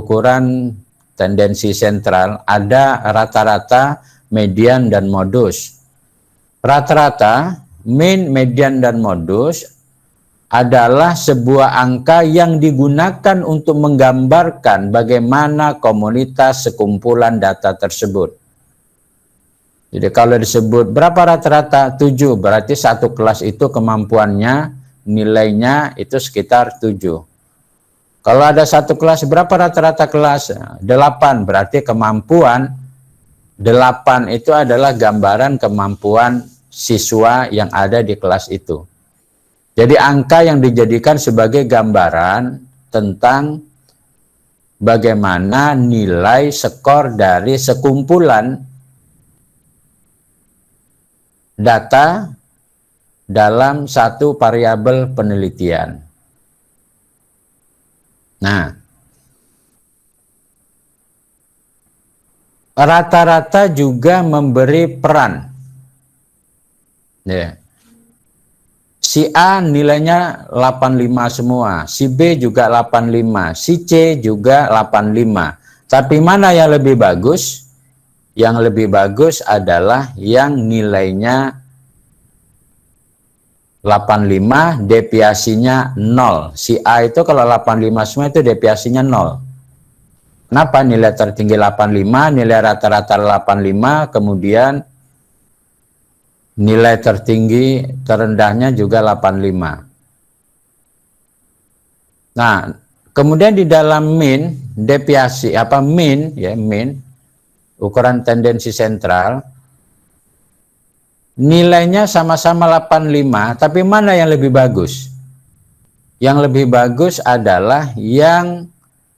ukuran tendensi sentral ada rata-rata, median, dan modus. Rata-rata, mean, median, dan modus adalah sebuah angka yang digunakan untuk menggambarkan bagaimana komunitas sekumpulan data tersebut. Jadi kalau disebut berapa rata-rata? 7, berarti satu kelas itu kemampuannya, nilainya itu sekitar 7. Kalau ada satu kelas, berapa rata-rata kelas? 8, berarti kemampuan 8 itu adalah gambaran kemampuan siswa yang ada di kelas itu. Jadi angka yang dijadikan sebagai gambaran tentang bagaimana nilai skor dari sekumpulan data dalam satu variabel penelitian. Nah, rata-rata juga memberi peran. Ya. Si A nilainya 85 semua, si B juga 85, si C juga 85. Tapi mana yang lebih bagus? Yang lebih bagus adalah yang nilainya 85, deviasinya 0. Si A itu kalau 85 semua itu deviasinya 0. Kenapa nilai tertinggi 85, nilai rata-rata 85, kemudian nilai tertinggi terendahnya juga 85. Nah, kemudian di dalam mean, deviasi mean ya, mean ukuran tendensi sentral, nilainya sama-sama 85, tapi mana yang lebih bagus? Yang lebih bagus adalah yang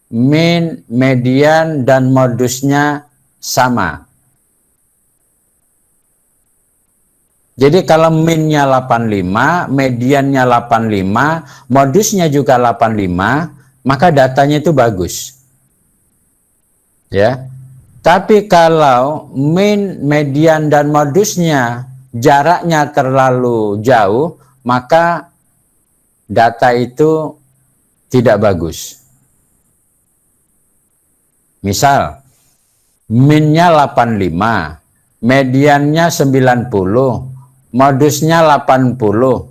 mean, median, dan modusnya sama. Jadi kalau mean-nya 85, mediannya 85, modusnya juga 85, maka datanya itu bagus. Ya. Tapi kalau mean, median, dan modusnya jaraknya terlalu jauh, maka data itu tidak bagus. Misal, mean-nya 85, mediannya 90, modusnya 80.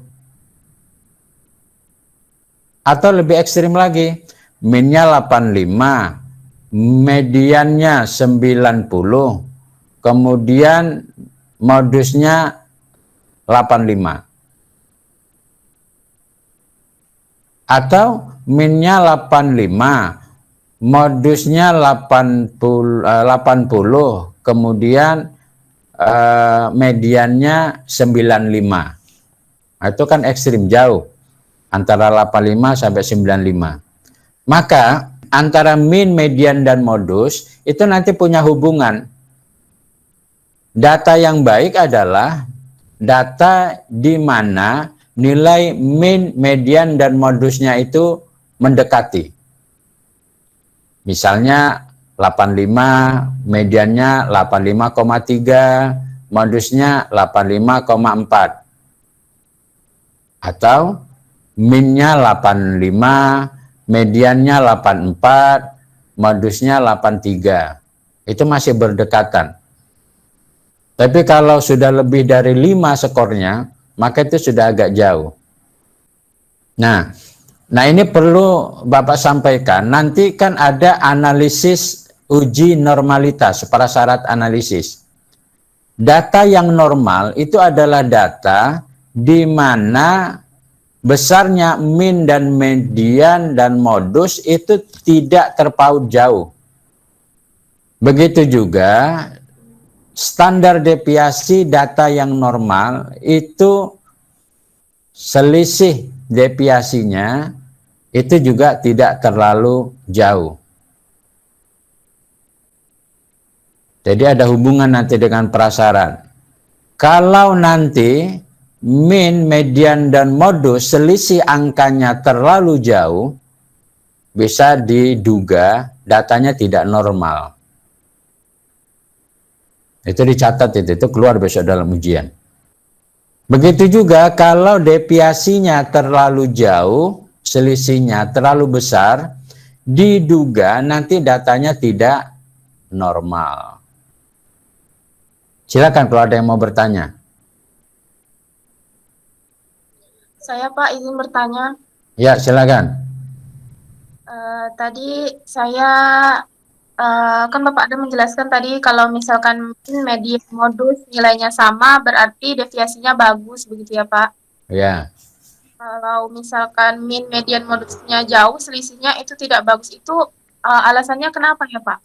Atau lebih ekstrim lagi, mean-nya 85, mediannya 90, kemudian modusnya 85. Atau mean-nya 85, modusnya 80, kemudian mediannya 95. Nah, itu kan ekstrim jauh, antara 85 sampai 95. Maka antara mean, median, dan modus itu nanti punya hubungan. Data yang baik adalah data di mana nilai mean, median, dan modusnya itu mendekati. Misalnya 85, mediannya 85,3, modusnya 85,4. Atau mean-nya 85, mediannya 84, modusnya 83. Itu masih berdekatan. Tapi kalau sudah lebih dari 5 skornya, maka itu sudah agak jauh. Nah ini perlu Bapak sampaikan. Nanti kan ada analisis uji normalitas, prasyarat analisis. Data yang normal itu adalah data di mana besarnya mean dan median dan modus itu tidak terpaut jauh. Begitu juga standar deviasi data yang normal itu selisih deviasinya itu juga tidak terlalu jauh. Jadi ada hubungan nanti dengan prasyarat. Kalau nanti mean, median, dan modus selisih angkanya terlalu jauh, bisa diduga datanya tidak normal. Itu dicatat, itu keluar besok dalam ujian. Begitu juga kalau deviasinya terlalu jauh, selisihnya terlalu besar, diduga nanti datanya tidak normal. Silakan kalau ada yang mau bertanya. Saya Pak izin bertanya. Ya, silakan. Tadi saya kan Bapak ada menjelaskan tadi kalau misalkan media modus nilainya sama berarti deviasinya bagus begitu ya Pak. Ya. Kalau misalkan min median modusnya jauh selisihnya itu tidak bagus itu alasannya kenapa ya Pak?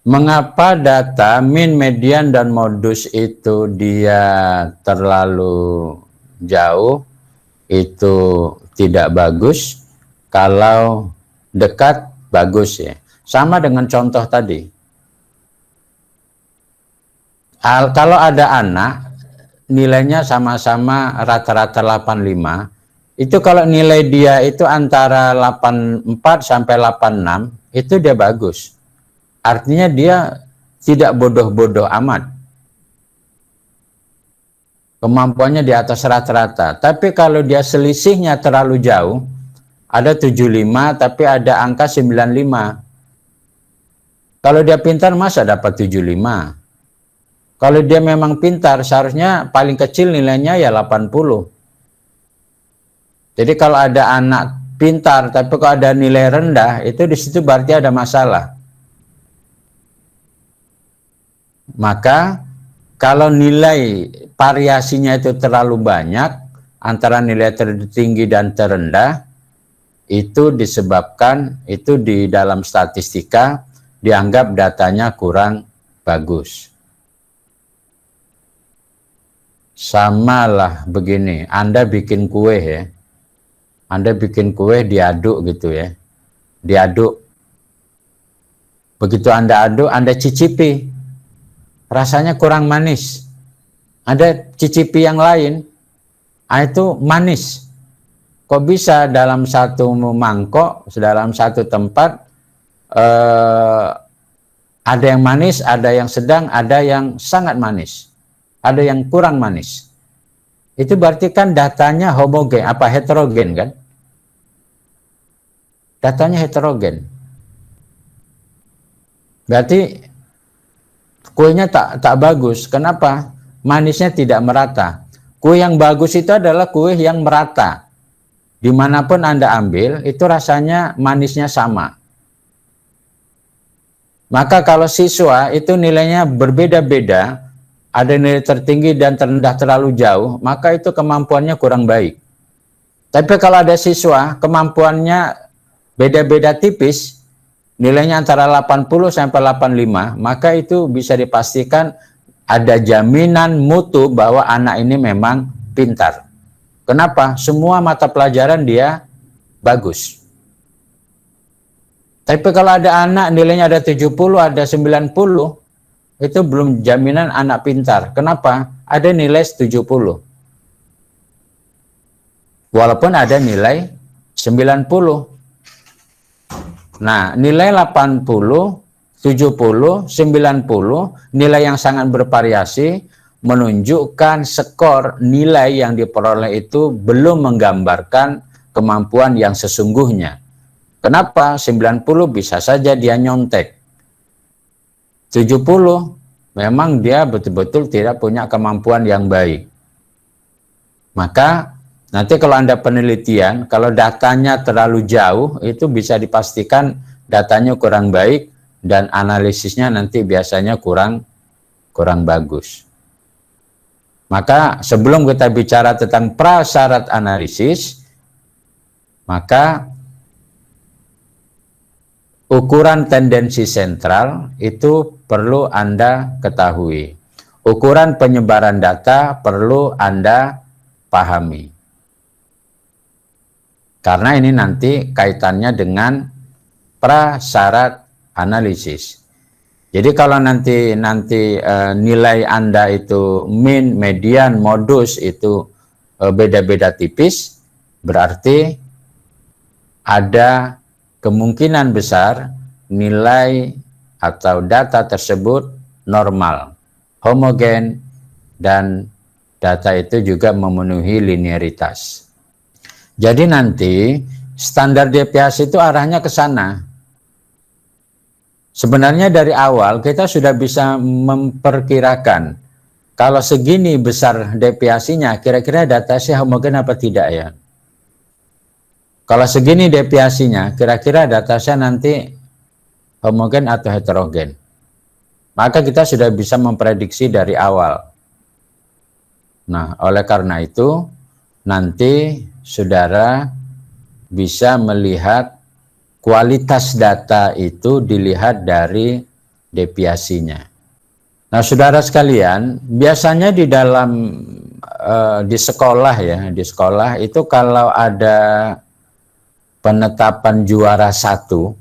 Mengapa data min, median, dan modus itu dia terlalu jauh, itu tidak bagus, kalau dekat bagus ya. Sama dengan contoh tadi. Kalau ada anak nilainya sama-sama rata-rata 85, itu kalau nilai dia itu antara 84 sampai 86, itu dia bagus. Artinya dia tidak bodoh-bodoh amat. Kemampuannya di atas rata-rata. Tapi kalau dia selisihnya terlalu jauh, ada 75 tapi ada angka 95. Kalau dia pintar masa dapat 75? Kalau dia memang pintar seharusnya paling kecil nilainya ya 80. Jadi kalau ada anak pintar tapi kalau ada nilai rendah, itu di situ berarti ada masalah. Maka kalau nilai variasinya itu terlalu banyak antara nilai tertinggi dan terendah, itu disebabkan itu di dalam statistika dianggap datanya kurang bagus. Sama lah begini, Anda bikin kue ya. Anda bikin kue diaduk gitu ya. Diaduk. Begitu Anda aduk, Anda cicipi. Rasanya kurang manis. Anda cicipi yang lain, itu manis. Kok bisa dalam satu mangkok, dalam satu tempat, ada yang manis, ada yang sedang, ada yang sangat manis. Ada yang kurang manis. Itu berarti kan datanya homogen, apa heterogen kan? Datanya heterogen. Berarti kuenya tak bagus. Kenapa? Manisnya tidak merata. Kue yang bagus itu adalah kue yang merata. Dimanapun Anda ambil, itu rasanya manisnya sama. Maka kalau siswa itu nilainya berbeda-beda, ada nilai tertinggi dan terendah terlalu jauh, maka itu kemampuannya kurang baik. Tapi kalau ada siswa kemampuannya beda-beda tipis, nilainya antara 80 sampai 85, maka itu bisa dipastikan ada jaminan mutu bahwa anak ini memang pintar. Kenapa? Semua mata pelajaran dia bagus. Tapi kalau ada anak nilainya ada 70, ada 90, itu belum jaminan anak pintar. Kenapa? Ada nilai 70. Walaupun ada nilai 90. Nah, nilai 80, 70, 90, nilai yang sangat bervariasi menunjukkan skor nilai yang diperoleh itu belum menggambarkan kemampuan yang sesungguhnya. Kenapa? 90 bisa saja dia nyontek. 70 memang dia betul-betul tidak punya kemampuan yang baik. Maka nanti kalau Anda penelitian, kalau datanya terlalu jauh, itu bisa dipastikan datanya kurang baik dan analisisnya nanti biasanya kurang bagus. Maka sebelum kita bicara tentang prasyarat analisis, maka ukuran tendensi sentral itu perlu Anda ketahui. Ukuran penyebaran data perlu Anda pahami. Karena ini nanti kaitannya dengan prasyarat analisis. Jadi kalau nanti nilai Anda itu min, median, modus itu beda-beda tipis, berarti ada kemungkinan besar nilai atau data tersebut normal, homogen, dan data itu juga memenuhi linearitas. Jadi nanti standar deviasi itu arahnya ke sana. Sebenarnya dari awal kita sudah bisa memperkirakan kalau segini besar deviasinya, kira-kira datasnya homogen apa tidak ya? Kalau segini deviasinya, kira-kira datasnya nanti homogen atau heterogen? Maka kita sudah bisa memprediksi dari awal. Nah, oleh karena itu, nanti saudara bisa melihat kualitas data itu dilihat dari deviasinya. Nah, saudara sekalian, biasanya di dalam di sekolah ya, di sekolah itu kalau ada penetapan juara satu,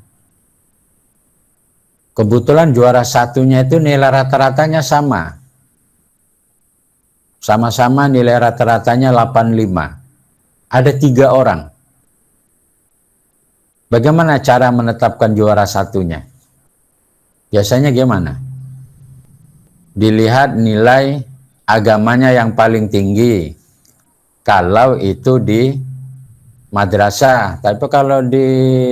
kebetulan juara satunya itu nilai rata-ratanya sama. Sama-sama nilai rata-ratanya 85. Ada 3 orang. Bagaimana cara menetapkan juara satunya? Biasanya gimana? Dilihat nilai agamanya yang paling tinggi. Kalau itu di madrasah, tapi kalau di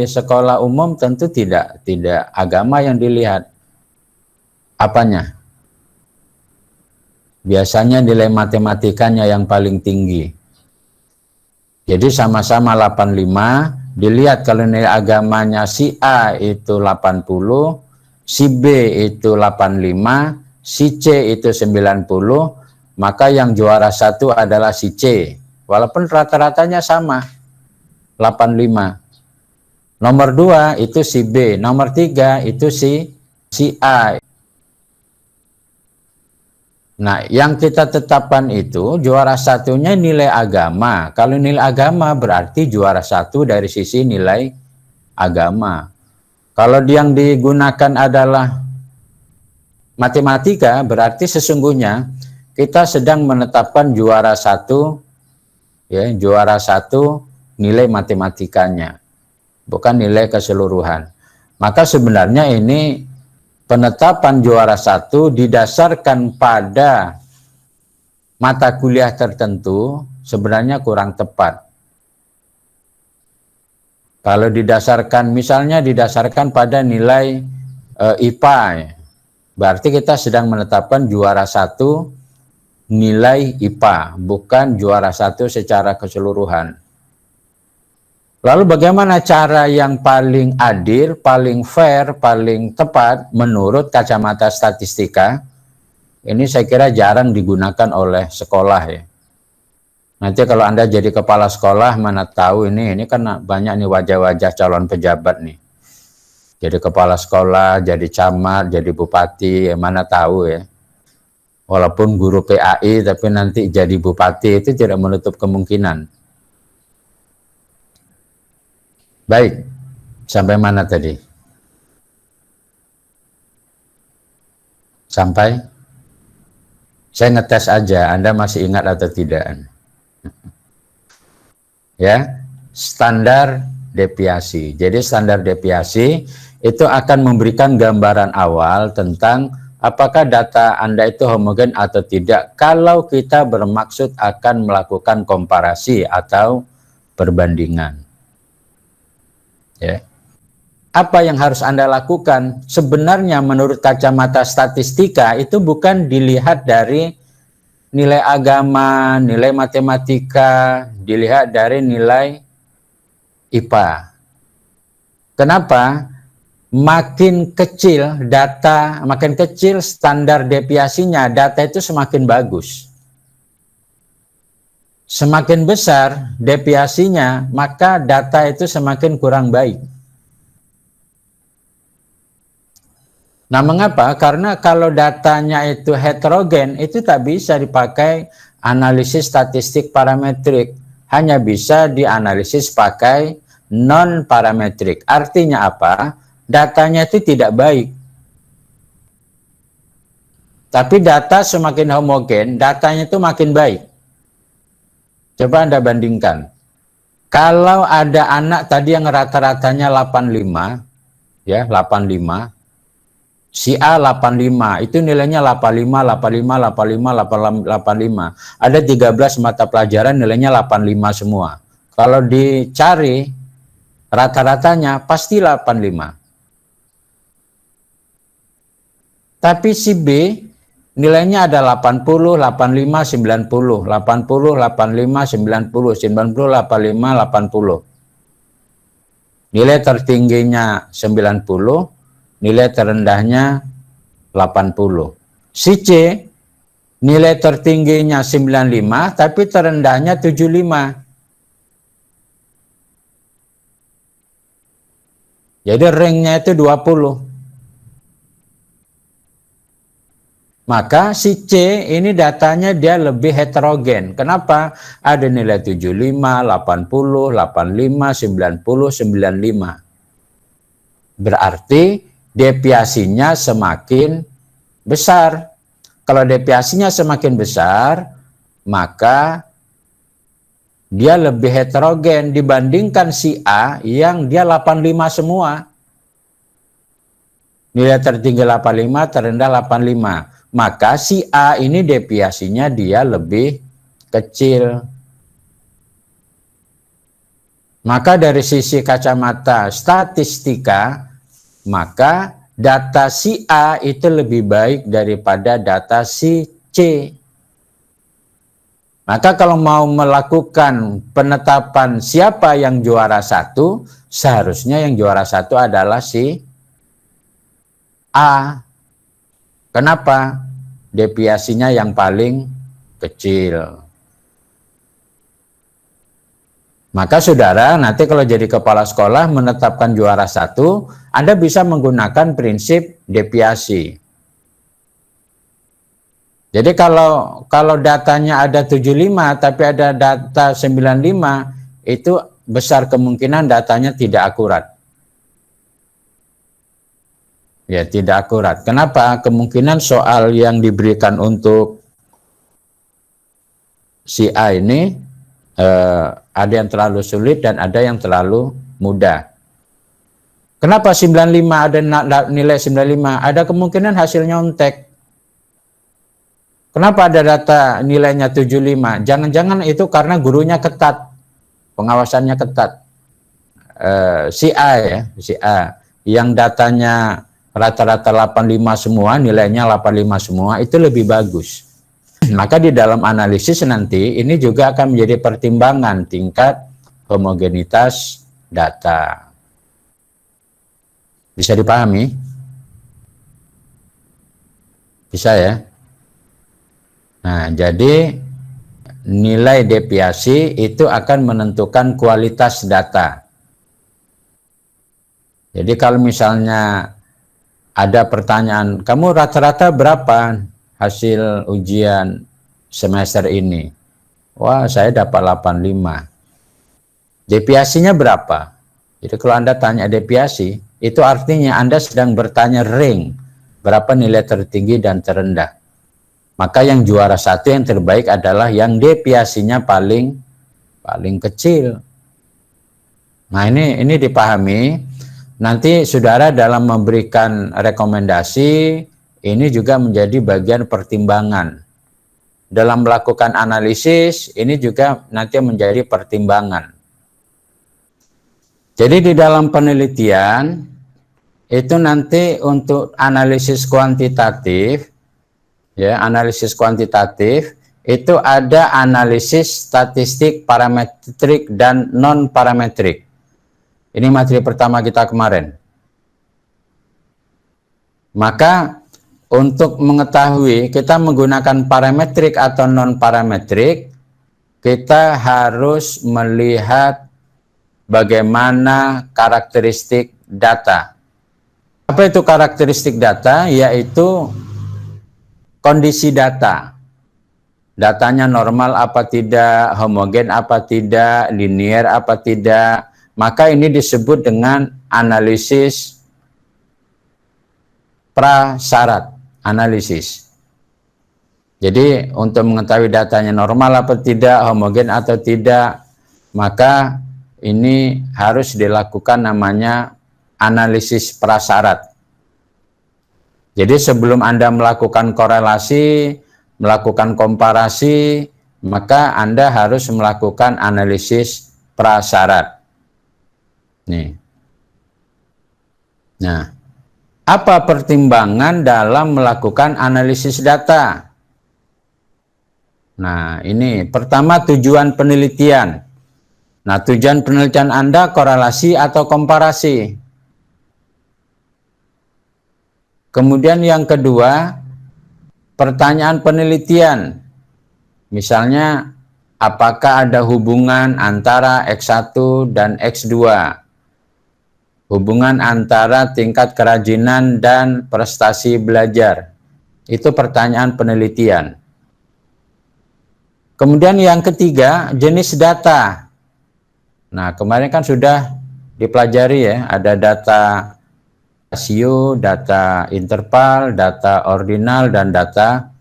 sekolah umum tentu tidak agama yang dilihat. Apanya? Biasanya nilai matematikanya yang paling tinggi. Jadi sama-sama 85, dilihat kalau nilai agamanya si A itu 80, si B itu 85, si C itu 90, maka yang juara satu adalah si C. Walaupun rata-ratanya sama, 85. Nomor 2 itu si B, nomor 3 itu si A. Nah, yang kita tetapkan itu juara satunya nilai agama. Kalau nilai agama berarti juara satu dari sisi nilai agama. Kalau yang digunakan adalah matematika, berarti sesungguhnya kita sedang menetapkan juara satu, ya, juara satu nilai matematikanya, bukan nilai keseluruhan. Maka sebenarnya ini penetapan juara satu didasarkan pada mata kuliah tertentu sebenarnya kurang tepat. Kalau didasarkan, misalnya didasarkan pada nilai IPA, berarti kita sedang menetapkan juara satu nilai IPA, bukan juara satu secara keseluruhan. Lalu bagaimana cara yang paling adil, paling fair, paling tepat menurut kacamata statistika? Ini saya kira jarang digunakan oleh sekolah ya. Nanti kalau Anda jadi kepala sekolah, mana tahu ini kan banyak nih wajah-wajah calon pejabat nih. Jadi kepala sekolah, jadi camat, jadi bupati, mana tahu ya. Walaupun guru PAI, tapi nanti jadi bupati itu tidak menutup kemungkinan. Baik, sampai mana tadi? Sampai? Saya ngetes aja, Anda masih ingat atau tidak? Ya, standar deviasi. Jadi standar deviasi itu akan memberikan gambaran awal tentang apakah data Anda itu homogen atau tidak kalau kita bermaksud akan melakukan komparasi atau perbandingan. Ya. Apa yang harus Anda lakukan? Sebenarnya menurut kacamata statistika itu bukan dilihat dari nilai agama, nilai matematika, dilihat dari nilai IPA. Kenapa? Makin kecil data, makin kecil standar deviasinya, data itu semakin bagus. Semakin besar deviasinya, maka data itu semakin kurang baik. Nah, mengapa? Karena kalau datanya itu heterogen, itu tak bisa dipakai analisis statistik parametrik. Hanya bisa dianalisis pakai non-parametrik. Artinya apa? Datanya itu tidak baik. Tapi data semakin homogen, datanya itu makin baik. Coba Anda bandingkan. Kalau ada anak tadi yang rata-ratanya 85, ya 85, si A 85, itu nilainya 85, 85, 85, 85. Ada 13 mata pelajaran nilainya 85 semua. Kalau dicari rata-ratanya pasti 85. Tapi si B nilainya ada 80, 85, 90, 80, 85, 90, 90, 85, 80. Nilai tertingginya 90, nilai terendahnya 80. Si C nilai tertingginya 95 tapi terendahnya 75. Jadi ranknya itu 20. Maka si C ini datanya dia lebih heterogen. Kenapa? Ada nilai 75, 80, 85, 90, 95. Berarti deviasinya semakin besar. Kalau deviasinya semakin besar, maka dia lebih heterogen dibandingkan si A yang dia 85 semua. Nilai tertinggi 85, terendah 85. Maka si A ini deviasinya dia lebih kecil. Maka dari sisi kacamata statistika, maka data si A itu lebih baik daripada data si C. Maka kalau mau melakukan penetapan siapa yang juara satu, seharusnya yang juara satu adalah si A. Kenapa? Deviasinya yang paling kecil. Maka saudara, nanti kalau jadi kepala sekolah menetapkan juara satu, Anda bisa menggunakan prinsip deviasi. Jadi kalau datanya ada 75 tapi ada data 95, itu besar kemungkinan datanya tidak akurat. Ya, tidak akurat. Kenapa? Kemungkinan soal yang diberikan untuk si A ini ada yang terlalu sulit dan ada yang terlalu mudah. Kenapa 95 ada nilai 95? Ada kemungkinan hasil nyontek. Kenapa ada data nilainya 75? Jangan-jangan itu karena gurunya ketat, pengawasannya ketat. Si A ya, si A yang datanya rata-rata 85 semua, nilainya 85 semua, itu lebih bagus. Maka di dalam analisis nanti ini juga akan menjadi pertimbangan tingkat homogenitas data. Bisa dipahami? Bisa ya? Nah, jadi nilai deviasi itu akan menentukan kualitas data. Jadi kalau misalnya ada pertanyaan, kamu rata-rata berapa hasil ujian semester ini? Wah, saya dapat 85. Deviasinya berapa? Jadi kalau Anda tanya deviasi, itu artinya Anda sedang bertanya rank, berapa nilai tertinggi dan terendah. Maka yang juara satu yang terbaik adalah yang deviasinya paling kecil. Nah, ini dipahami. Nanti saudara dalam memberikan rekomendasi, ini juga menjadi bagian pertimbangan. Dalam melakukan analisis, ini juga nanti menjadi pertimbangan. Jadi di dalam penelitian, itu nanti untuk analisis kuantitatif, ya, analisis kuantitatif, itu ada analisis statistik parametrik dan non-parametrik. Ini materi pertama kita kemarin. Maka untuk mengetahui kita menggunakan parametrik atau non-parametrik, kita harus melihat bagaimana karakteristik data. Apa itu karakteristik data? Yaitu kondisi data. Datanya normal apa tidak, homogen apa tidak, linier apa tidak. Maka ini disebut dengan analisis prasyarat, analisis. Jadi untuk mengetahui datanya normal apa tidak, homogen atau tidak, maka ini harus dilakukan namanya analisis prasyarat. Jadi sebelum Anda melakukan korelasi, melakukan komparasi, maka Anda harus melakukan analisis prasyarat. Nih. Nah, apa pertimbangan dalam melakukan analisis data? Nah, ini pertama tujuan penelitian. Nah, tujuan penelitian Anda korelasi atau komparasi. Kemudian yang kedua, pertanyaan penelitian. Misalnya, apakah ada hubungan antara X1 dan X2? Hubungan antara tingkat kerajinan dan prestasi belajar. Itu pertanyaan penelitian. Kemudian yang ketiga, jenis data. Nah, kemarin kan sudah dipelajari ya, ada data rasio, data interval, data ordinal, dan data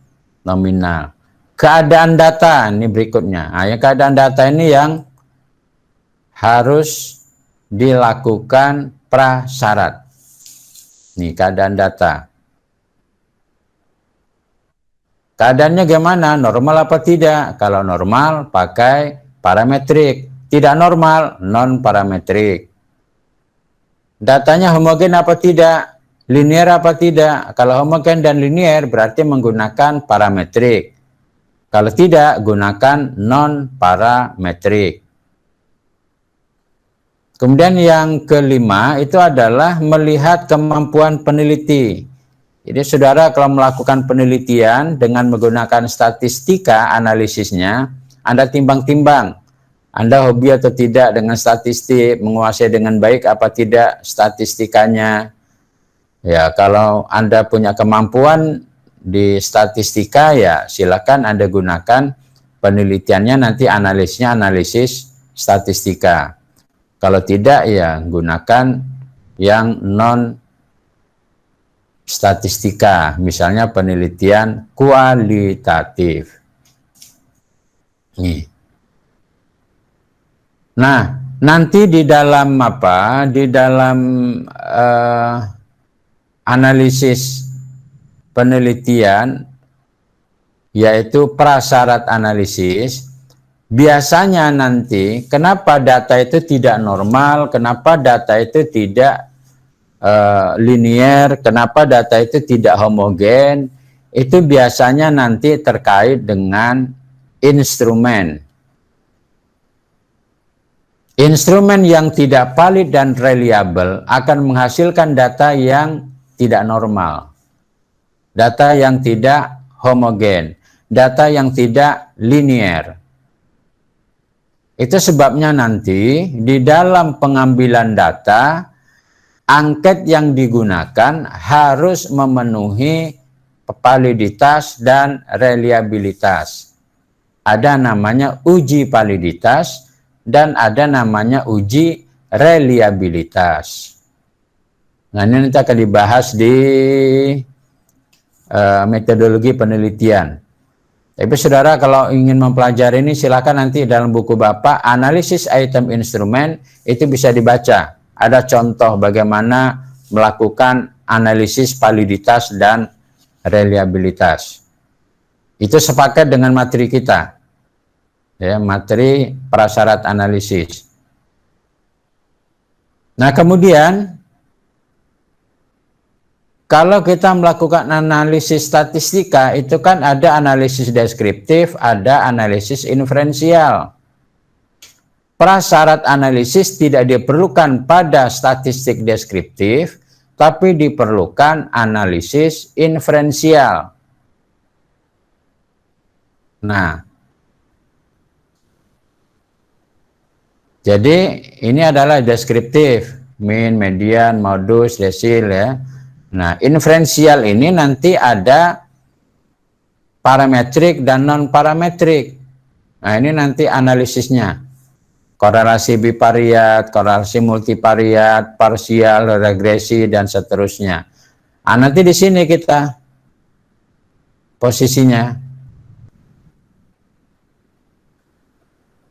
nominal. Keadaan data ini berikutnya. Nah, yang keadaan data ini yang harus dilakukan prasyarat. Nih, keadaan data. Keadaannya gimana? Normal apa tidak? Kalau normal, pakai parametrik. Tidak normal, non-parametrik. Datanya homogen apa tidak? Linear apa tidak? Kalau homogen dan linear, berarti menggunakan parametrik. Kalau tidak, gunakan non-parametrik. Kemudian yang kelima itu adalah melihat kemampuan peneliti. Jadi saudara kalau melakukan penelitian dengan menggunakan statistika analisisnya, Anda timbang-timbang. Anda hobi atau tidak dengan statistik, menguasai dengan baik apa tidak statistikanya. Ya, kalau Anda punya kemampuan di statistika, ya silakan Anda gunakan penelitiannya, nanti analisisnya analisis statistika. Kalau tidak, ya gunakan yang non statistika, misalnya penelitian kualitatif. Nih. Nah, nanti di dalam apa? Di dalam analisis penelitian, yaitu prasyarat analisis. Biasanya nanti, kenapa data itu tidak normal, kenapa data itu tidak linear, kenapa data itu tidak homogen, itu biasanya nanti terkait dengan instrumen. Instrumen yang tidak valid dan reliable akan menghasilkan data yang tidak normal, data yang tidak homogen, data yang tidak linear. Itu sebabnya nanti di dalam pengambilan data, angket yang digunakan harus memenuhi validitas dan reliabilitas. Ada namanya uji validitas dan ada namanya uji reliabilitas. Nah, ini nanti akan dibahas di metodologi penelitian. Tapi saudara kalau ingin mempelajari ini silakan nanti dalam buku Bapak analisis item instrumen itu bisa dibaca. Ada contoh bagaimana melakukan analisis validitas dan reliabilitas. Itu sepakat dengan materi kita. Ya, materi prasyarat analisis. Nah, kemudian kalau kita melakukan analisis statistika, itu kan ada analisis deskriptif, ada analisis inferensial. Prasyarat analisis tidak diperlukan pada statistik deskriptif, tapi diperlukan analisis inferensial. Nah, jadi ini adalah deskriptif, mean, median, modus, desil ya. Nah, inferensial ini nanti ada parametrik dan non-parametrik. Nah, ini nanti analisisnya. Korelasi bivariat, korelasi multivariat, parsial, regresi, dan seterusnya. Nah, nanti di sini kita posisinya.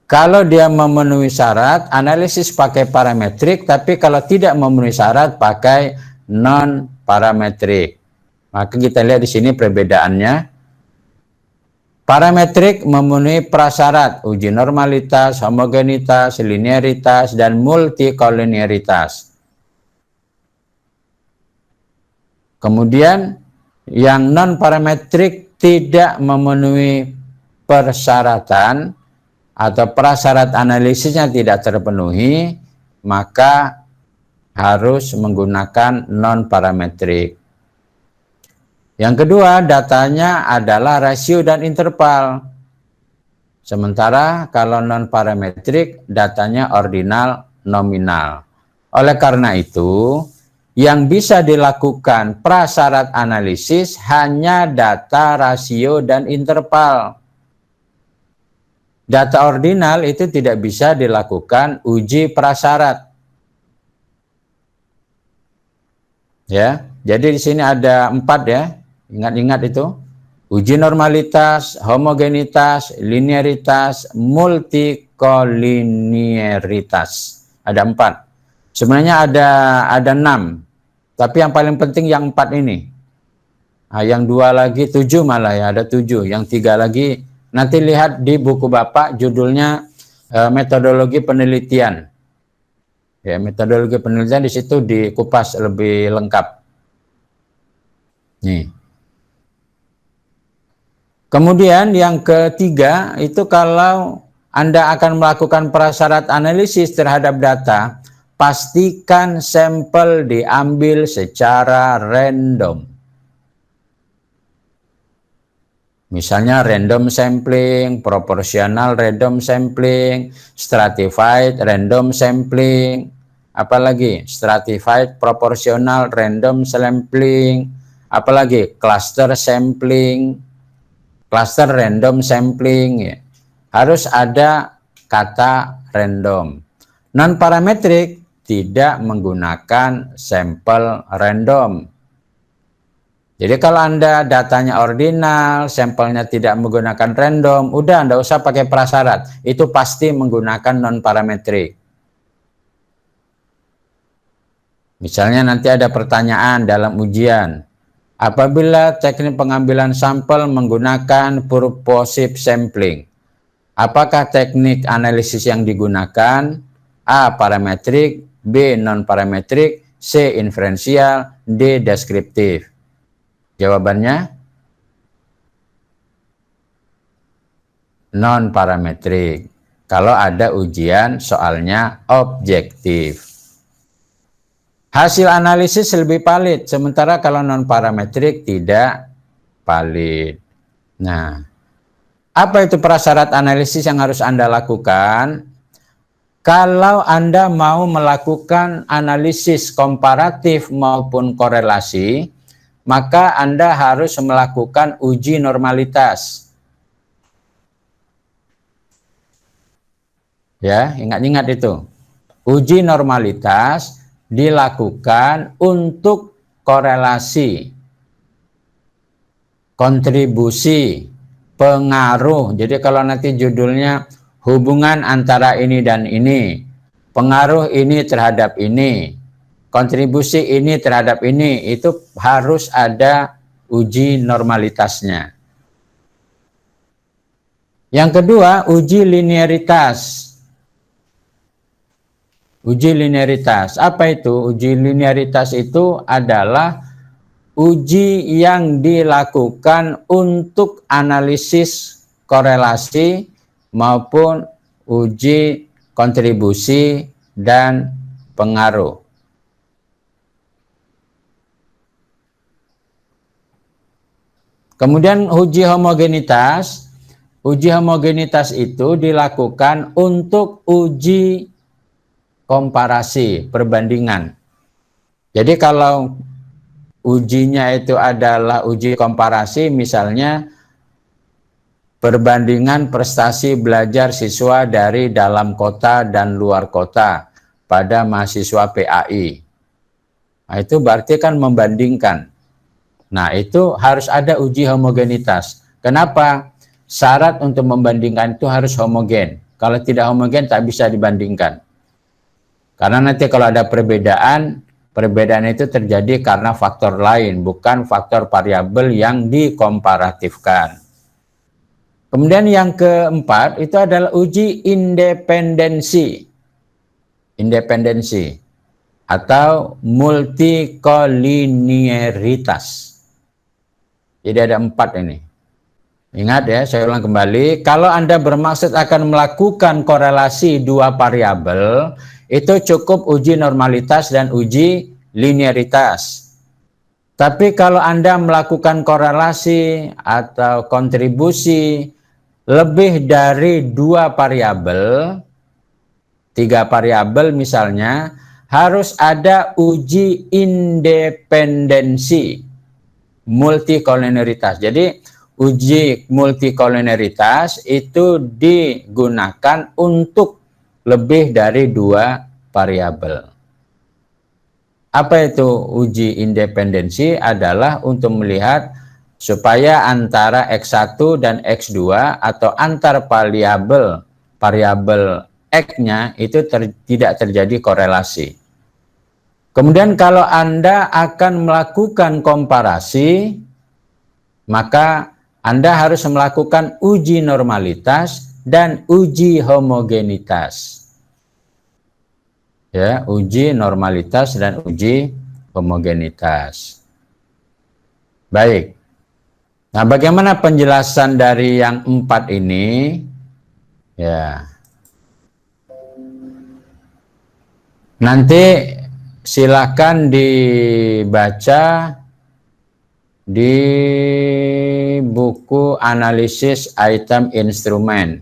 Kalau dia memenuhi syarat, analisis pakai parametrik, tapi kalau tidak memenuhi syarat, pakai non-parametrik. Maka kita lihat di sini perbedaannya. Parametrik memenuhi prasyarat uji normalitas, homogenitas, linearitas, dan multikolinearitas. Kemudian yang non-parametrik tidak memenuhi persyaratan atau prasyarat analisisnya tidak terpenuhi, maka harus menggunakan non-parametrik. Yang kedua, datanya adalah rasio dan interval. Sementara kalau non-parametrik, datanya ordinal nominal. Oleh karena itu, yang bisa dilakukan prasyarat analisis hanya data rasio dan interval. Data ordinal itu tidak bisa dilakukan uji prasyarat. Ya, jadi di sini ada 4 ya. Ingat-ingat itu. Uji normalitas, homogenitas, linearitas, multikolinearitas. Ada 4. Sebenarnya ada 6. Tapi yang paling penting yang 4 ini. Nah, yang 2 lagi 7 malah ya, ada 7. Yang 3 lagi nanti lihat di buku Bapak judulnya metodologi penelitian. Ya, metodologi penelitian di situ dikupas lebih lengkap. Nih. Kemudian yang ketiga itu kalau Anda akan melakukan prasyarat analisis terhadap data, pastikan sampel diambil secara random. Misalnya random sampling, proporsional random sampling, stratified random sampling, apalagi stratified proporsional random sampling, apalagi cluster sampling, cluster random sampling, ya. Harus ada kata random. Non-parametrik tidak menggunakan sampel random. Jadi kalau Anda datanya ordinal, sampelnya tidak menggunakan random, udah Anda usah pakai prasyarat. Itu pasti menggunakan non-parametrik. Misalnya nanti ada pertanyaan dalam ujian. Apabila teknik pengambilan sampel menggunakan purposive sampling, apakah teknik analisis yang digunakan? A. Parametrik, B. Non-parametrik, C. Inferensial, D. Deskriptif. Jawabannya non-parametrik. Kalau ada ujian soalnya objektif. Hasil analisis lebih valid, sementara kalau non-parametrik tidak valid. Nah, apa itu prasyarat analisis yang harus Anda lakukan? Kalau Anda mau melakukan analisis komparatif maupun korelasi, maka Anda harus melakukan uji normalitas. Ya, ingat-ingat itu. Uji normalitas dilakukan untuk korelasi, kontribusi, pengaruh. Jadi kalau nanti judulnya hubungan antara ini dan ini, pengaruh ini terhadap ini, kontribusi ini terhadap ini, itu harus ada uji normalitasnya. Yang kedua, uji linearitas. Uji linearitas, apa itu? Uji linearitas itu adalah uji yang dilakukan untuk analisis korelasi maupun uji kontribusi dan pengaruh. Kemudian uji homogenitas. Uji homogenitas itu dilakukan untuk uji komparasi, perbandingan. Jadi kalau ujinya itu adalah uji komparasi, misalnya perbandingan prestasi belajar siswa dari dalam kota dan luar kota pada mahasiswa PAI. Nah, itu berarti kan membandingkan. Nah, itu harus ada uji homogenitas. Kenapa? Syarat untuk membandingkan itu harus homogen. Kalau tidak homogen tak bisa dibandingkan. Karena nanti kalau ada perbedaan, perbedaan itu terjadi karena faktor lain, bukan faktor variabel yang dikomparatifkan. Kemudian yang keempat itu adalah uji independensi. Independensi atau multikolinearitas. Jadi ada 4 ini. Ingat ya, saya ulang kembali. Kalau Anda bermaksud akan melakukan korelasi 2 variabel, itu cukup uji normalitas dan uji linearitas. Tapi kalau Anda melakukan korelasi atau kontribusi lebih dari 2 variabel, 3 variabel misalnya, harus ada uji independensi multikolinearitas. Jadi uji multikolinearitas itu digunakan untuk lebih dari 2 variabel. Apa itu uji independensi? Adalah untuk melihat supaya antara X1 dan X2 atau antar variabel X-nya itu tidak terjadi korelasi. Kemudian kalau Anda akan melakukan komparasi, maka Anda harus melakukan uji normalitas dan uji homogenitas. Ya, uji normalitas dan uji homogenitas. Baik. Nah, bagaimana penjelasan dari yang 4 ini? Ya. Nanti silakan dibaca di buku analisis item instrumen.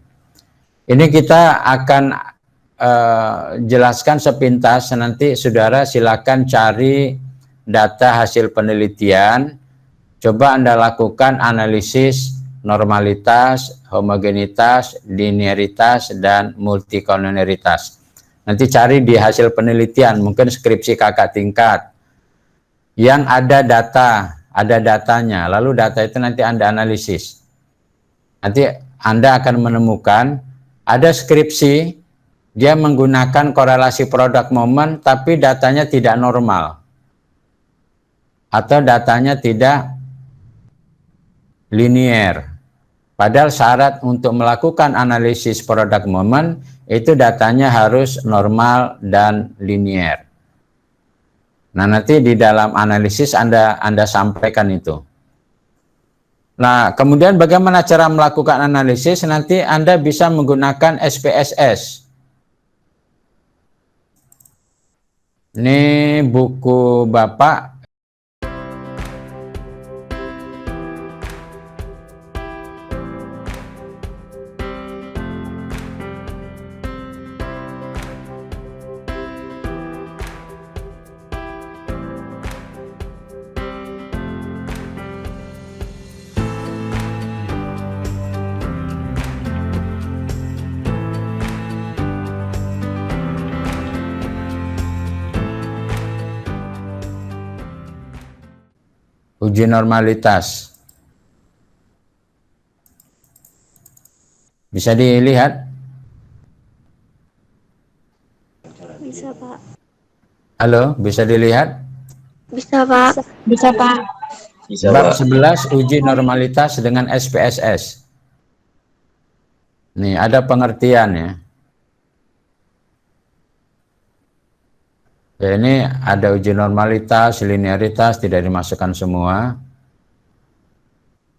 Ini kita akan jelaskan sepintas, nanti saudara silakan cari data hasil penelitian, coba Anda lakukan analisis normalitas, homogenitas, linearitas, dan multikolinearitas. Nanti cari di hasil penelitian, mungkin skripsi kakak tingkat, yang ada datanya, lalu data itu nanti Anda analisis. Nanti Anda akan menemukan ada skripsi, dia menggunakan korelasi produk momen, tapi datanya tidak normal. Atau datanya tidak linier. Padahal syarat untuk melakukan analisis produk momen, itu datanya harus normal dan linier. Nah, nanti di dalam analisis Anda sampaikan itu. Nah, kemudian bagaimana cara melakukan analisis? Nanti Anda bisa menggunakan SPSS. Ini buku Bapak. Uji normalitas. Bisa dilihat? Bisa, Pak. Halo, bisa dilihat? Bisa, Pak. Bisa, Pak. Bab 11 uji normalitas dengan SPSS. Nih, ada pengertiannya. Ya, ini ada uji normalitas, linearitas, tidak dimasukkan semua.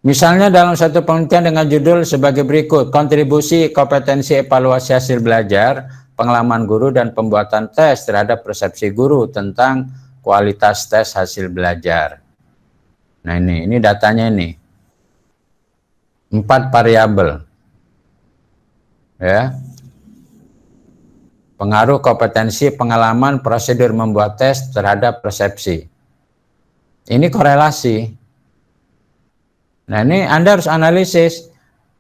Misalnya dalam satu penelitian dengan judul sebagai berikut, kontribusi kompetensi evaluasi hasil belajar, pengalaman guru, dan pembuatan tes terhadap persepsi guru tentang kualitas tes hasil belajar. Nah, ini datanya ini. 4 variabel. Ya. Pengaruh kompetensi, pengalaman, prosedur membuat tes terhadap persepsi. Ini korelasi. Nah, ini Anda harus analisis.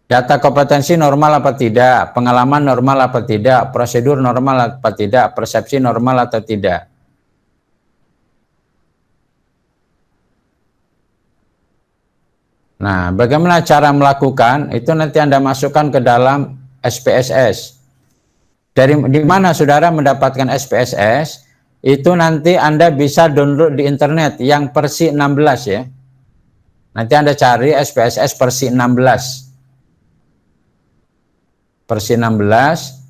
Data kompetensi normal apa tidak, pengalaman normal apa tidak, prosedur normal apa tidak, persepsi normal atau tidak. Nah, bagaimana cara melakukan? Itu nanti Anda masukkan ke dalam SPSS. Di mana saudara mendapatkan SPSS? Itu nanti Anda bisa download di internet yang versi 16 ya. Nanti Anda cari SPSS versi 16. versi 16.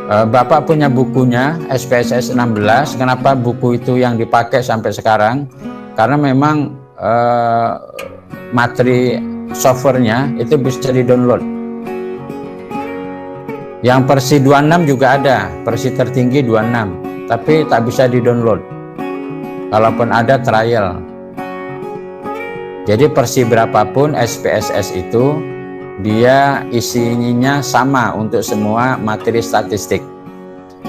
Bapak punya bukunya SPSS 16. Kenapa buku itu yang dipakai sampai sekarang? Karena memang materi softwarenya itu bisa di-download. Yang versi 26 juga ada, versi tertinggi 26, tapi tak bisa di-download. Kalaupun ada trial. Jadi versi berapapun SPSS itu, dia isinya sama untuk semua materi statistik.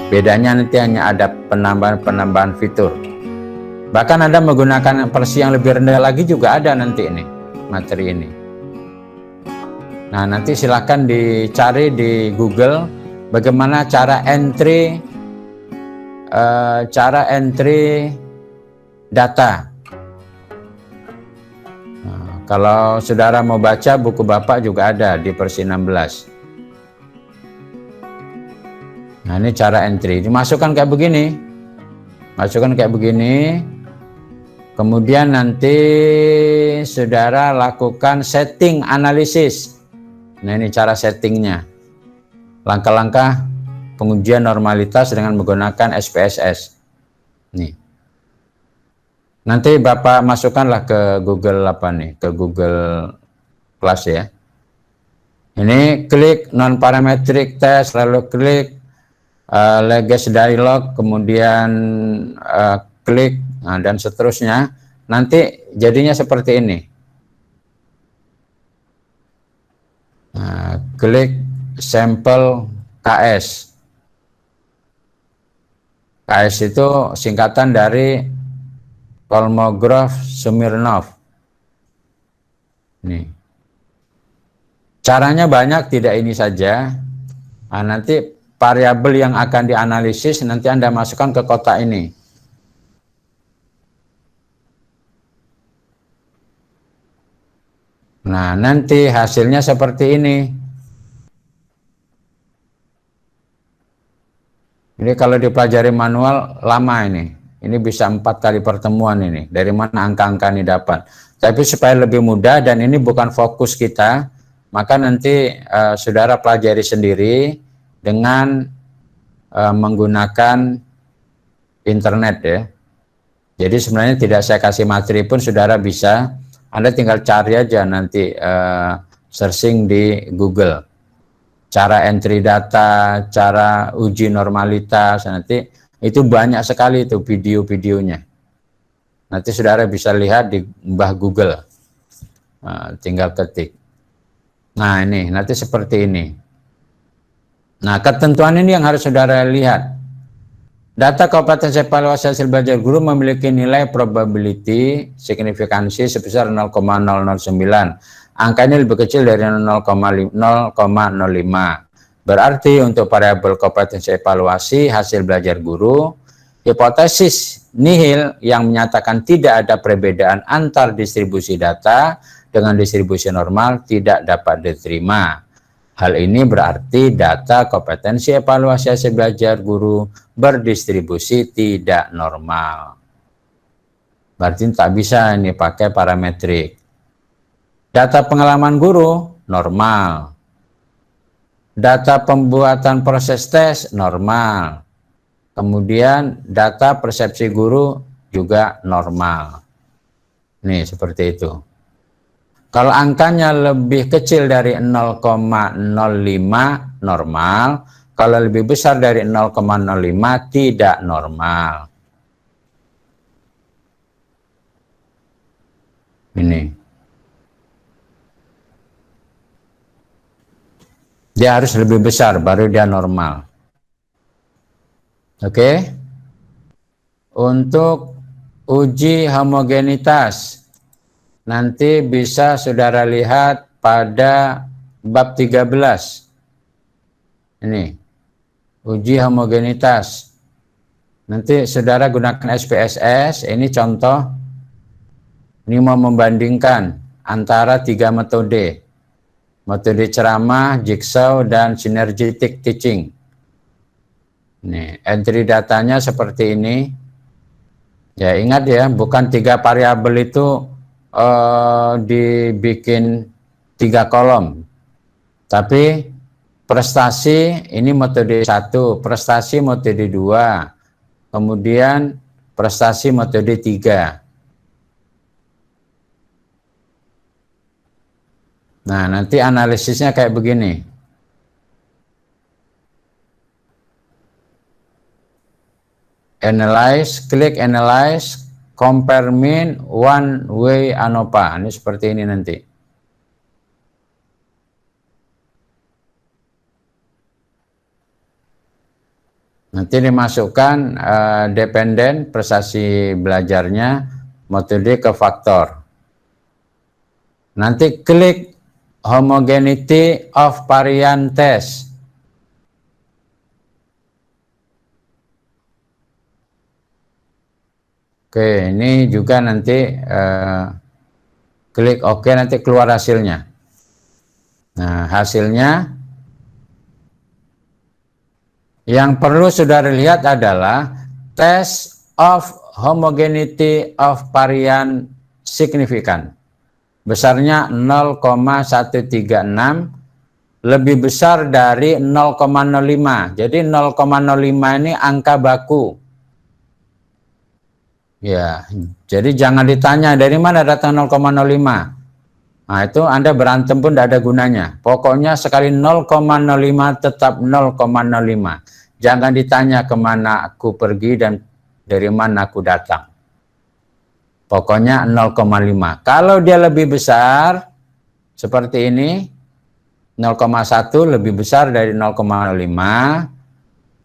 Bedanya nanti hanya ada penambahan fitur. Bahkan Anda menggunakan versi yang lebih rendah lagi juga ada nanti ini materi ini. Nah, nanti silakan dicari di Google bagaimana cara entry data. Kalau saudara mau baca, buku Bapak juga ada di versi 16. Nah, ini cara entry. Dimasukkan kayak begini. Masukkan kayak begini. Kemudian nanti saudara lakukan setting analisis. Nah, ini cara settingnya. Langkah-langkah pengujian normalitas dengan menggunakan SPSS. Nih. Nanti Bapak masukkanlah ke Google ke Google Class ya. Ini klik non-parametric test, lalu klik legacy dialog, kemudian klik dan seterusnya. Nanti jadinya seperti ini. Klik sampel KS. KS itu singkatan dari Kolmogorov-Smirnov. Nih. Caranya banyak, tidak ini saja. Nah, nanti variabel yang akan dianalisis nanti Anda masukkan ke kotak ini. Nah, nanti hasilnya seperti ini. Ini kalau dipelajari manual lama ini. Ini bisa 4 kali pertemuan ini. Dari mana angka-angka ini dapat. Tapi supaya lebih mudah dan ini bukan fokus kita, maka nanti saudara pelajari sendiri dengan menggunakan internet ya. Jadi sebenarnya tidak saya kasih materi pun saudara bisa. Anda tinggal cari aja nanti searching di Google. Cara entry data, cara uji normalitas, nanti itu banyak sekali itu video-videonya. Nanti saudara bisa lihat di Mbah Google. Tinggal ketik. Nah, ini nanti seperti ini. Nah, ketentuan ini yang harus saudara lihat. Data kompetensi evaluasi hasil belajar guru memiliki nilai probability signifikansi sebesar 0,009. Angka ini lebih kecil dari 0,05. Berarti untuk variabel kompetensi evaluasi hasil belajar guru, hipotesis nihil yang menyatakan tidak ada perbedaan antar distribusi data dengan distribusi normal tidak dapat diterima. Hal ini berarti data kompetensi evaluasi hasil belajar guru berdistribusi tidak normal. Berarti tak bisa ini pakai parametrik. Data pengalaman guru normal. Data pembuatan proses tes normal. Kemudian data persepsi guru juga normal. Nih seperti itu. Kalau angkanya lebih kecil dari 0,05 normal, kalau lebih besar dari 0,05 tidak normal. Ini. Dia harus lebih besar baru dia normal. Oke. Untuk uji homogenitas. nanti bisa saudara lihat pada bab 13. Ini, uji homogenitas. Nanti saudara gunakan SPSS, ini contoh. Ini mau membandingkan antara 3 metode. Metode ceramah, jigsaw, dan synergetic teaching. Nih, entry datanya seperti ini. Ya, ingat ya, bukan 3 variabel itu dibikin 3 kolom. Tapi prestasi ini metode 1, prestasi metode 2, kemudian prestasi metode 3. Nah, nanti analisisnya kayak begini. Analyze, klik analyze, compare mean, one way ANOVA. Ini seperti ini nanti. Nanti dimasukkan dependen prestasi belajarnya, metode ke faktor. Nanti klik homogeneity of variant test. Oke, ini juga nanti klik OK, nanti keluar hasilnya. Nah, hasilnya yang perlu saudara lihat adalah test of homogeneity of variant signifikan. Besarnya 0,136, lebih besar dari 0,05. Jadi 0,05 ini angka baku. Ya, jadi jangan ditanya dari mana datang 0,05. Nah, itu Anda berantem pun tidak ada gunanya. Pokoknya sekali 0,05 tetap 0,05. Jangan ditanya kemana aku pergi dan dari mana aku datang. Pokoknya 0,5. Kalau dia lebih besar, seperti ini, 0,1 lebih besar dari 0,05,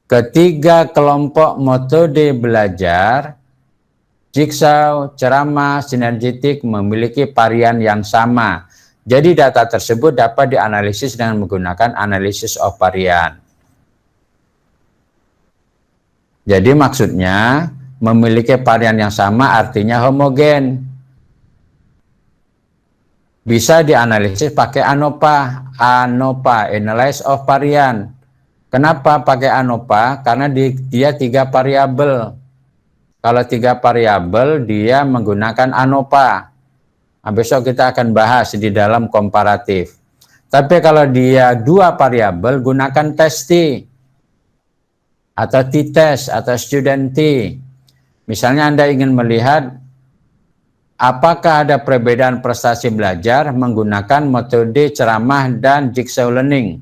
ketiga kelompok metode belajar, jigsaw, ceramah, sinergetik memiliki varian yang sama. Jadi data tersebut dapat dianalisis dengan menggunakan analysis of varian. Jadi maksudnya memiliki varian yang sama artinya homogen. Bisa dianalisis pakai ANOVA. ANOVA, Analysis of Varian. Kenapa pakai ANOVA? Karena dia 3 variabel. Kalau 3 variabel, dia menggunakan ANOVA. Nah, besok kita akan bahas di dalam komparatif. Tapi kalau dia 2 variabel, gunakan test T atau t-test atau student T. Misalnya Anda ingin melihat apakah ada perbedaan prestasi belajar menggunakan metode ceramah dan jigsaw learning.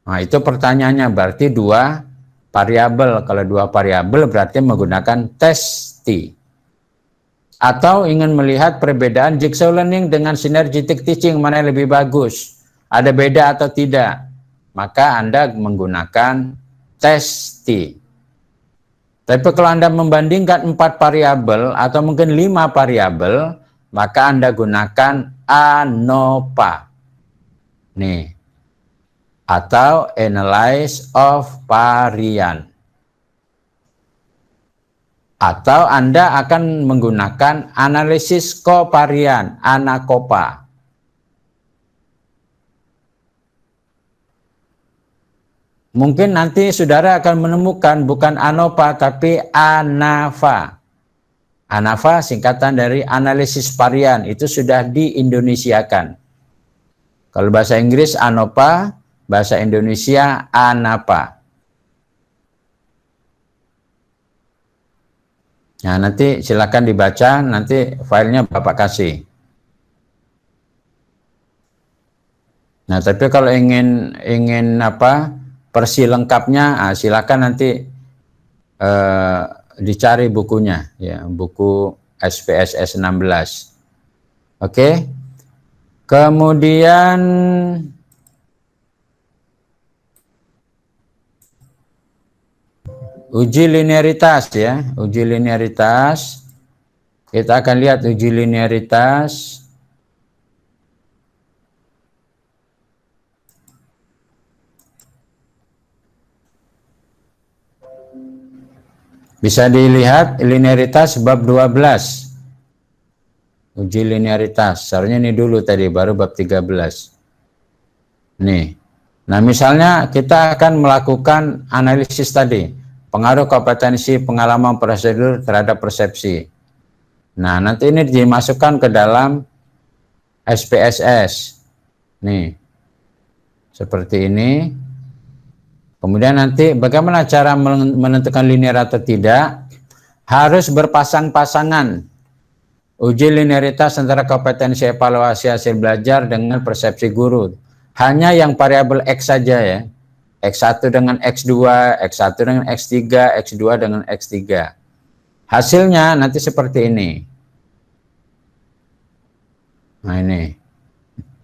Nah, itu pertanyaannya, berarti 2 variabel. Kalau 2 variabel berarti menggunakan test T. Atau ingin melihat perbedaan jigsaw learning dengan synergetic teaching, mana yang lebih bagus, ada beda atau tidak, maka Anda menggunakan test T. Tapi kalau Anda membandingkan 4 variabel atau mungkin 5 variabel, maka Anda gunakan ANOVA. Nih. Atau Analysis of Variant. Atau Anda akan menggunakan analisis kovarian, ANACOVA. Mungkin nanti saudara akan menemukan bukan ANOVA tapi ANAVA. ANAVA singkatan dari analisis varian, itu sudah di-Indonesiakan. Kalau bahasa Inggris ANOVA, bahasa Indonesia ANAVA. Nah, nanti silakan dibaca, nanti filenya Bapak kasih. Nah, tapi kalau ingin versi lengkapnya, silakan nanti dicari bukunya, ya, buku SPSS 16. Oke. Kemudian uji linearitas, ya, uji linearitas. Kita akan lihat uji linearitas. Bisa dilihat linearitas bab 12. Uji linearitas. Seharusnya ini dulu tadi, baru bab 13. Nih. Nah, misalnya kita akan melakukan analisis tadi. Pengaruh kompetensi, pengalaman, prosedur terhadap persepsi. Nah, nanti ini dimasukkan ke dalam SPSS. Nih. Seperti ini. Kemudian nanti bagaimana cara menentukan linear atau tidak? Harus berpasang-pasangan. Uji linearitas antara kompetensi evaluasi hasil belajar dengan persepsi guru. Hanya yang variabel X saja ya. X1 dengan X2, X1 dengan X3, X2 dengan X3. Hasilnya nanti seperti ini. Nah ini.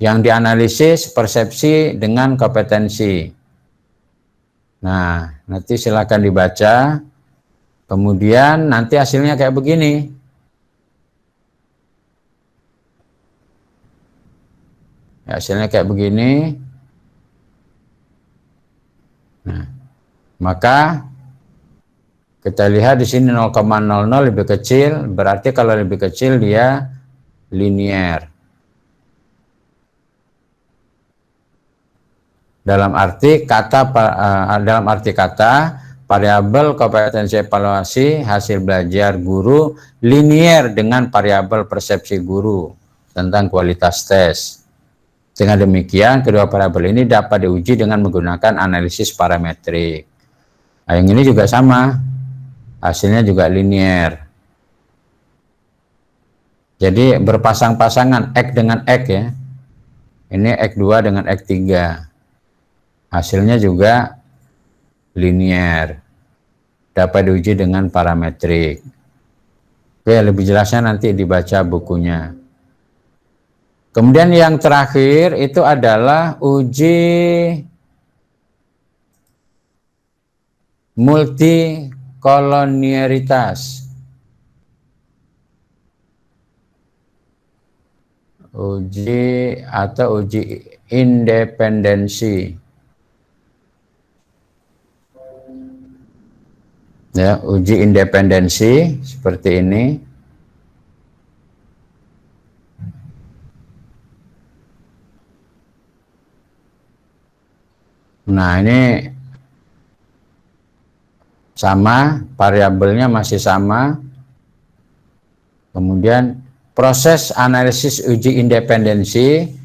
Yang dianalisis persepsi dengan kompetensi. Nah, nanti silakan dibaca. Kemudian nanti hasilnya kayak begini. Hasilnya kayak begini. Nah, maka kita lihat di sini 0,00 lebih kecil, berarti kalau lebih kecil dia linear. Dalam arti kata variabel kompetensi evaluasi hasil belajar guru linear dengan variabel persepsi guru tentang kualitas tes. Dengan demikian, kedua variabel ini dapat diuji dengan menggunakan analisis parametrik. Nah, yang ini juga sama, hasilnya juga linear. Jadi berpasang-pasangan X dengan X ya. Ini X2 dengan X3. Hasilnya juga linear, dapat diuji dengan parametrik. Oke, lebih jelasnya nanti dibaca bukunya. Kemudian yang terakhir itu adalah uji multikolonialitas. Uji atau uji independensi. Ya, uji independensi seperti ini. Nah, ini sama, variabelnya masih sama. Kemudian proses analisis uji independensi.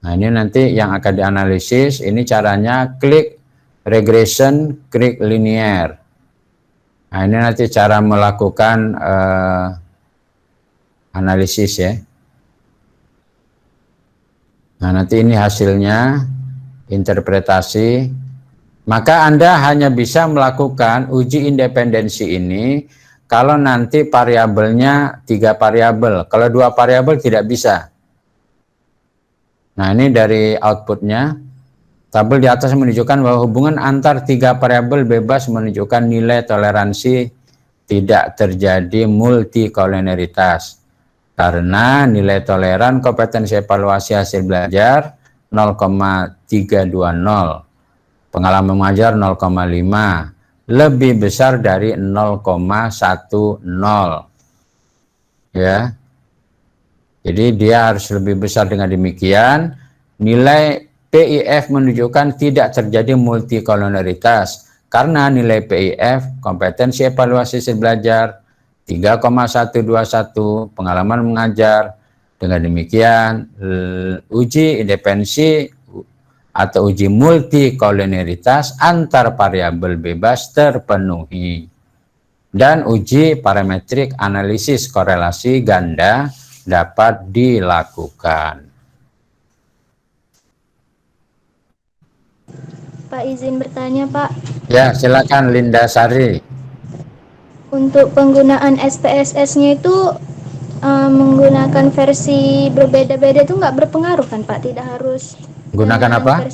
Nah, ini nanti yang akan dianalisis, ini caranya klik regression, klik linear. Nah, ini nanti cara melakukan analisis ya. Nah, nanti ini hasilnya, interpretasi. Maka Anda hanya bisa melakukan uji independensi ini kalau nanti variabelnya 3 variabel. Kalau 2 variabel tidak bisa. Nah, ini dari outputnya. Tabel di atas menunjukkan bahwa hubungan antar 3 variabel bebas menunjukkan nilai toleransi tidak terjadi multikolonialitas. Karena nilai toleran kompetensi evaluasi hasil belajar 0,320. Pengalaman mengajar 0,5. Lebih besar dari 0,10. Ya. Jadi dia harus lebih besar. Dengan demikian nilai PIF menunjukkan tidak terjadi multikolonialitas karena nilai PIF kompetensi evaluasi hasil belajar 3,121, pengalaman mengajar. Dengan demikian uji independensi atau uji multikolonialitas antar variabel bebas terpenuhi dan uji parametrik analisis korelasi ganda dapat dilakukan. Pak, izin bertanya, Pak. Ya, silakan Linda Sari. Untuk penggunaan SPSS-nya itu menggunakan versi berbeda-beda itu nggak berpengaruh kan, Pak? Tidak harus Gunakan apa?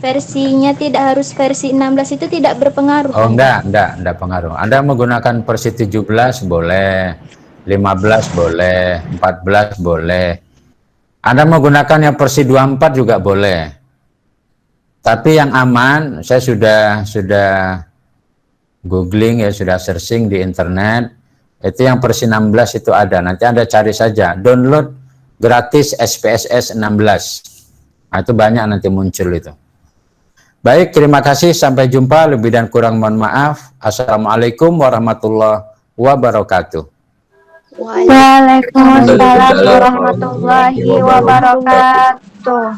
versinya tidak harus versi 16 itu tidak berpengaruh. Oh, kan? enggak pengaruh. Anda menggunakan versi 17 boleh, 15 boleh, 14 boleh. Anda menggunakan yang versi 24 juga boleh. Tapi yang aman, saya sudah googling ya, sudah searching di internet. Itu yang versi 16 itu ada. Nanti Anda cari saja, download gratis SPSS 16. Nah, itu banyak nanti muncul itu. Baik, terima kasih. Sampai jumpa. Lebih dan kurang mohon maaf. Assalamualaikum warahmatullahi wabarakatuh. Waalaikumsalam warahmatullahi wabarakatuh.